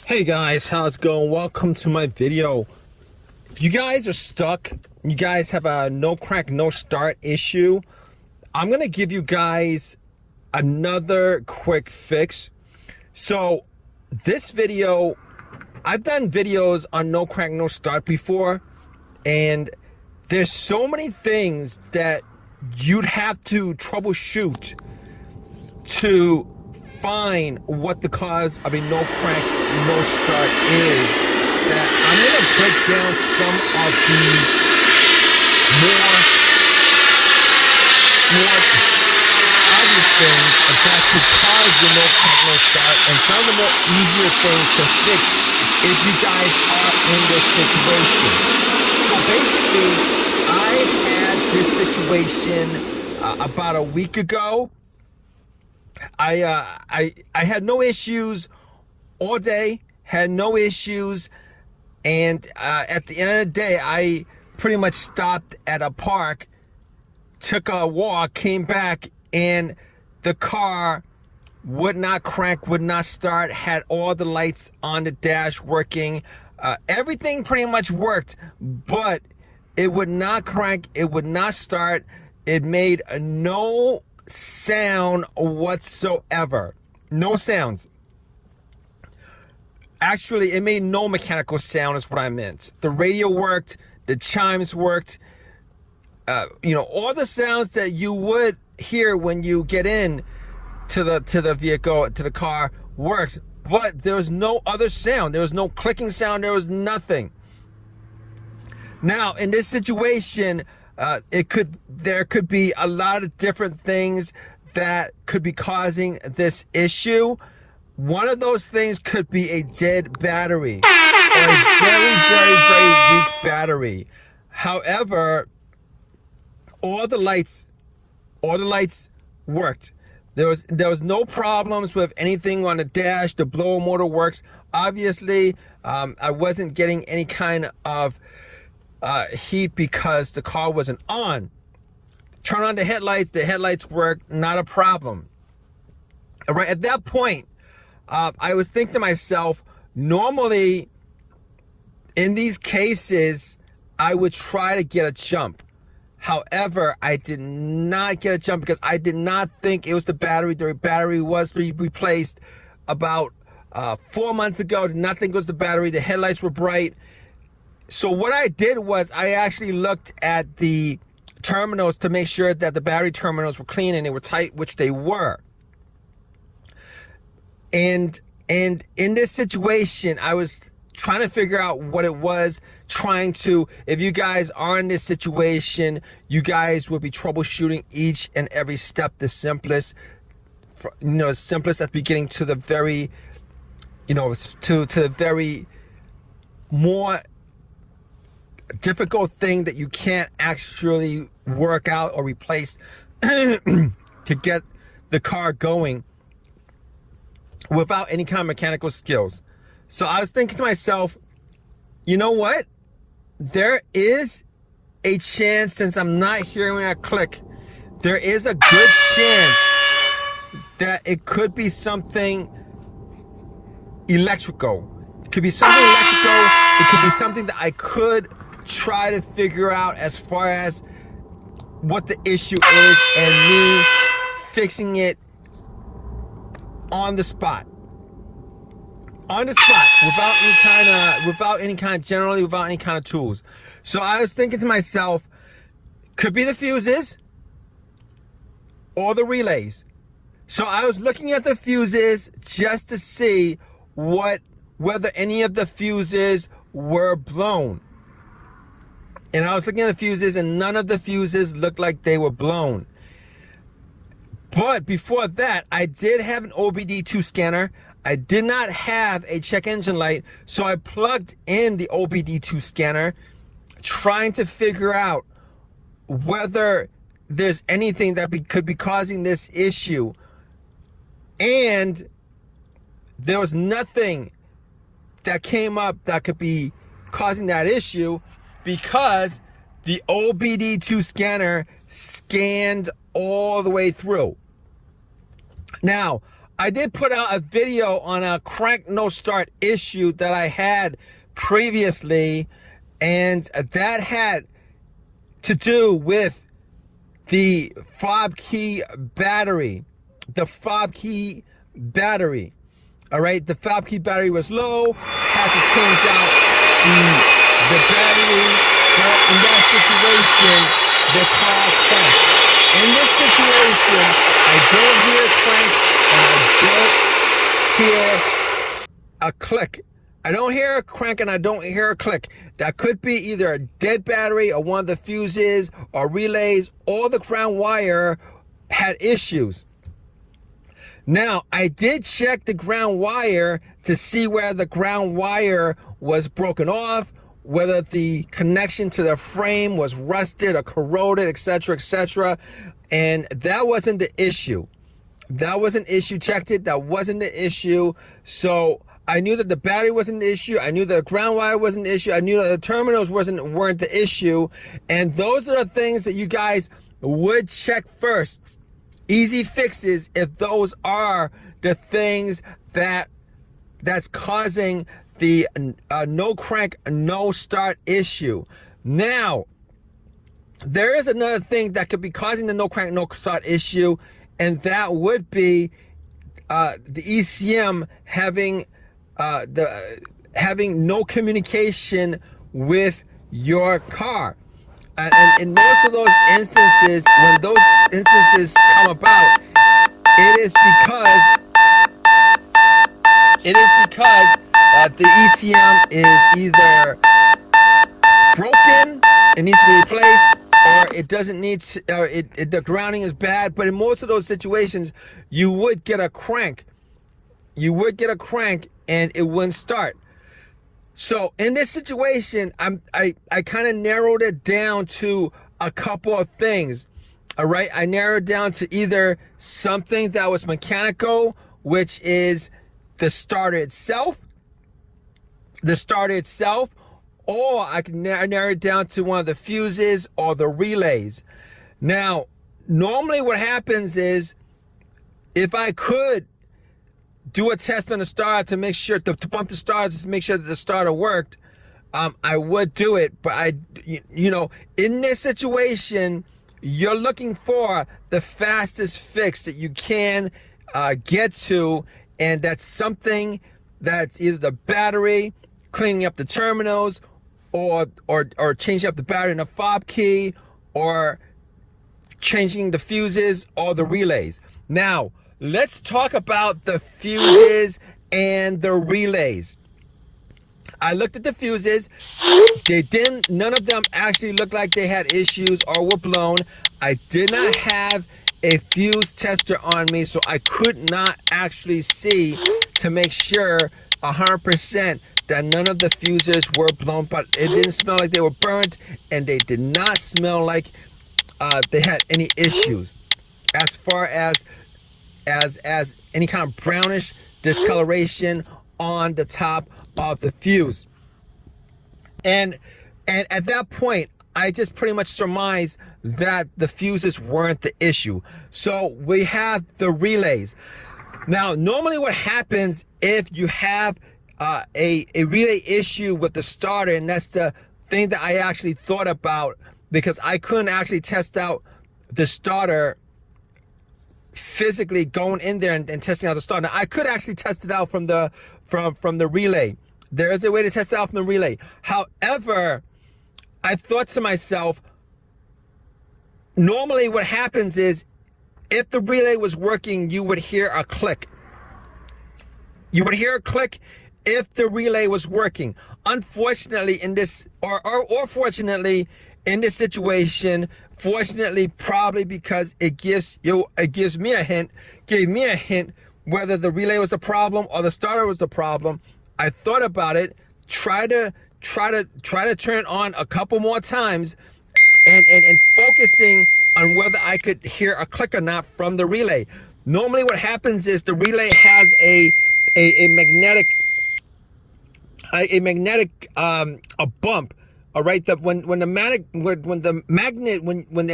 Hey guys, how's it going? Welcome to my video. If you guys are stuck, you guys have a no crank, no start issue, I'm gonna give you guys another quick fix. So this video, I've done videos on no crank, no start before, and there's so many things that you'd have to troubleshoot to find what the cause of a no crank, no start is, that I'm going to break down some of the more obvious things that could cause the no crank, no start, and some of the more easier things to fix if you guys are in this situation. So basically, I had this situation about a week ago. I had no issues all day, had no issues, and at the end of the day, I pretty much stopped at a park, took a walk, came back, and the car would not crank, would not start, had all the lights on the dash working. Everything pretty much worked, but it would not crank, it would not start, it made no sound whatsoever. No sounds. Actually, it made no mechanical sound is what I meant. The radio worked, the chimes worked, all the sounds that you would hear when you get in to the vehicle, to the car, works, but there was no other sound. There was no clicking sound, there was nothing. Now, in this situation, there could be a lot of different things that could be causing this issue. One of those things could be a dead battery, or a very, very, very weak battery. However, all the lights worked. There was no problems with anything on the dash. The blower motor works. Obviously, I wasn't getting any kind of heat because the car wasn't on. Turn on the headlights work, not a problem. All right, at that point, I was thinking to myself, normally in these cases, I would try to get a jump. However, I did not get a jump because I did not think it was the battery. The battery was replaced about 4 months ago. Did not think it was the battery. The headlights were bright. So what I did was I actually looked at the terminals to make sure that the battery terminals were clean and they were tight, which they were. And in this situation, I was trying to figure out what it was, if you guys are in this situation, you guys will be troubleshooting each and every step, the simplest at the beginning to the very, to the very more difficult thing that you can't actually work out or replace to get the car going without any kind of mechanical skills. So I was thinking to myself, you know what? There is a chance, since I'm not hearing a click, there is a good chance that it could be something electrical. It could be something electrical. It could be something that I could try to figure out as far as what the issue is and me fixing it on the spot. Without any kind of tools. So I was thinking to myself, could be the fuses or the relays. So I was looking at the fuses just to see whether any of the fuses were blown. And I was looking at the fuses, and none of the fuses looked like they were blown. But before that, I did have an OBD2 scanner. I did not have a check engine light, so I plugged in the OBD2 scanner, trying to figure out whether there's anything that could be causing this issue. And there was nothing that came up that could be causing that issue, because the OBD2 scanner scanned all the way through. Now, I did put out a video on a crank no start issue that I had previously, and that had to do with the fob key battery. The fob key battery. All right, the fob key battery was low, had to change out the battery, but in that situation, the car cranked. In this situation, I don't hear a crank and I don't hear a click. I don't hear a crank and I don't hear a click. That could be either a dead battery or one of the fuses or relays, or the ground wire had issues. Now, I did check the ground wire to see where the ground wire was broken off, whether the connection to the frame was rusted or corroded, etc., etc. And that wasn't the issue. That was an issue. Checked it. That wasn't the issue. So I knew that the battery wasn't the issue. I knew the ground wire wasn't the issue. I knew that the terminals weren't the issue. And those are the things that you guys would check first. Easy fixes if those are the things that's causing the no crank, no start issue. Now, there is another thing that could be causing the no crank, no start issue, and that would be the ECM having no communication with your car. And in most of those instances, when those instances come about, it is because the ECM is either broken, it needs to be replaced, or it doesn't need to, the grounding is bad. But in most of those situations, you would get a crank. You would get a crank and it wouldn't start. So in this situation, I kind of narrowed it down to a couple of things. All right, I narrowed down to either something that was mechanical, which is the starter itself, or I can narrow it down to one of the fuses or the relays. Now, normally what happens is, if I could do a test on the starter to make sure to pump the starter to make sure that the starter worked, I would do it. But in this situation, you're looking for the fastest fix that you can get to, and that's something that's either the battery, cleaning up the terminals, or changing up the battery in the fob key, or changing the fuses or the relays. Now, let's talk about the fuses and the relays. I looked at the fuses. None of them actually looked like they had issues or were blown. I did not have a fuse tester on me, so I could not actually see to make sure 100% that none of the fuses were blown, but it didn't smell like they were burnt, and they did not smell like they had any issues as far as any kind of brownish discoloration on the top of the fuse. And at that point, I just pretty much surmised that the fuses weren't the issue. So we have the relays. Now, normally what happens if you have a relay issue with the starter, and that's the thing that I actually thought about, because I couldn't actually test out the starter physically going in there and testing out the starter. Now, I could actually test it out from the relay. There is a way to test it out from the relay. However, I thought to myself, normally what happens is, if the relay was working, you would hear a click. You would hear a click if the relay was working. Unfortunately, in this, or fortunately, in this situation, fortunately, probably because it gives me a hint, gave me a hint whether the relay was the problem or the starter was the problem. I thought about it, try to turn it on a couple more times, and focusing on whether I could hear a click or not from the relay. Normally what happens is the relay has a magnetic bump, All right, when the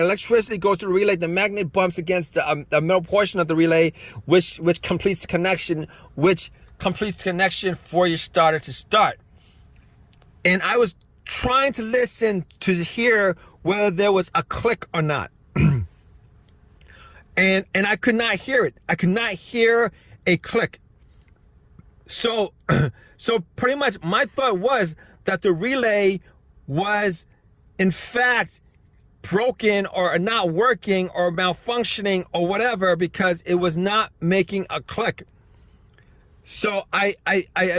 electricity goes to the relay, the magnet bumps against the middle portion of the relay, which completes the connection, for your starter to start. And I was trying to listen to hear whether there was a click or not, and I could not hear it. I could not hear a click. So pretty much my thought was that the relay was in fact broken or not working or malfunctioning or whatever, because it was not making a click. So I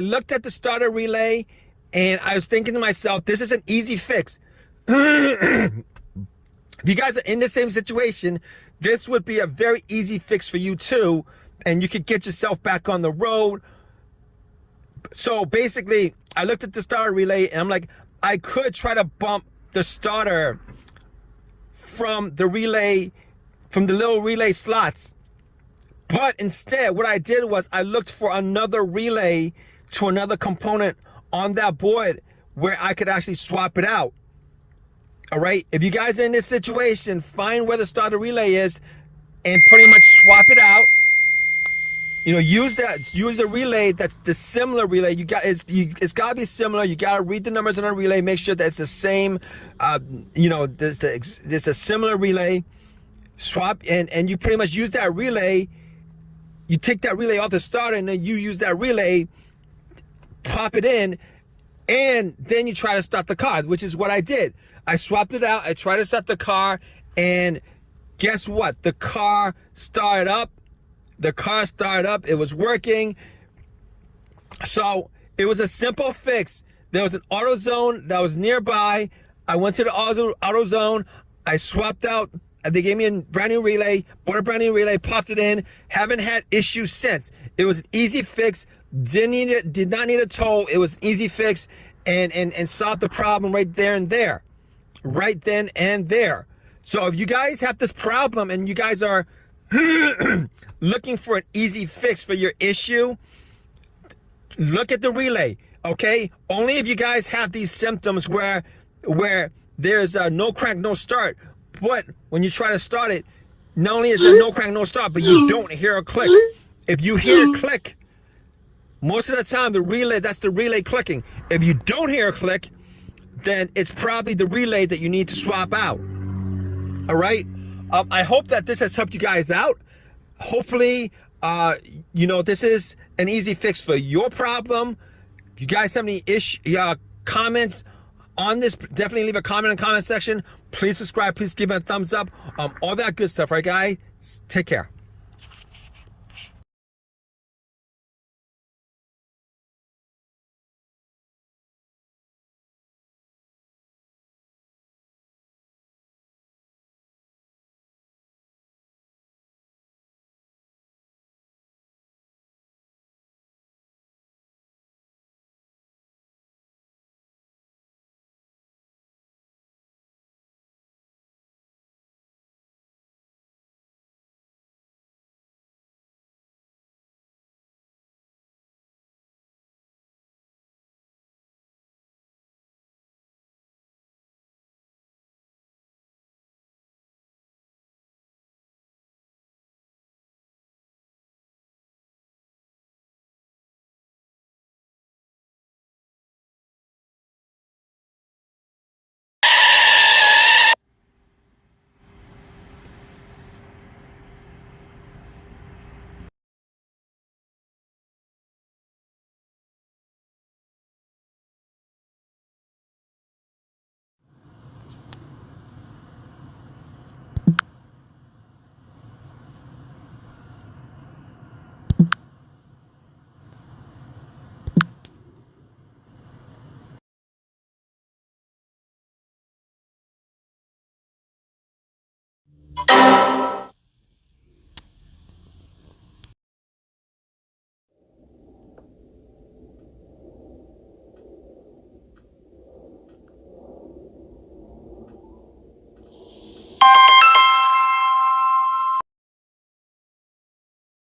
looked at the starter relay and I was thinking to myself, this is an easy fix. If you guys are in the same situation, this would be a very easy fix for you too, and you could get yourself back on the road. So basically, I looked at the starter relay and I'm like, I could try to bump the starter from the relay, from the little relay slots. But instead, what I did was I looked for another relay to another component on that board where I could actually swap it out. All right. If you guys are in this situation, find where the starter relay is and pretty much swap it out. You know, use a relay that's the similar relay. It's got to be similar. You got to read the numbers on a relay, make sure that it's the same. There's a similar relay. Swap and you pretty much use that relay. You take that relay off the starter and then you use that relay, pop it in, and then you try to start the car, which is what I did. I swapped it out. I tried to start the car, and guess what? The car started up. It was working. So it was a simple fix. There was an AutoZone that was nearby. I went to the AutoZone. I swapped out. They gave me a brand new relay, bought a brand new relay, popped it in. Haven't had issues since. It was an easy fix. Did not need a tow. It was an easy fix and solved the problem right there and there. Right then and there. So if you guys have this problem and you guys are looking for an easy fix for your issue, look at the relay, okay? Only if you guys have these symptoms where there's no crank, no start, but when you try to start it, not only is there no crank, no start, but you don't hear a click. If you hear a click, most of the time that's the relay clicking. If you don't hear a click, then it's probably the relay that you need to swap out. All right? I hope that this has helped you guys out. Hopefully, this is an easy fix for your problem. If you guys have any comments on this, definitely leave a comment in the comment section. Please subscribe. Please give it a thumbs up. All that good stuff, right, guys? Take care.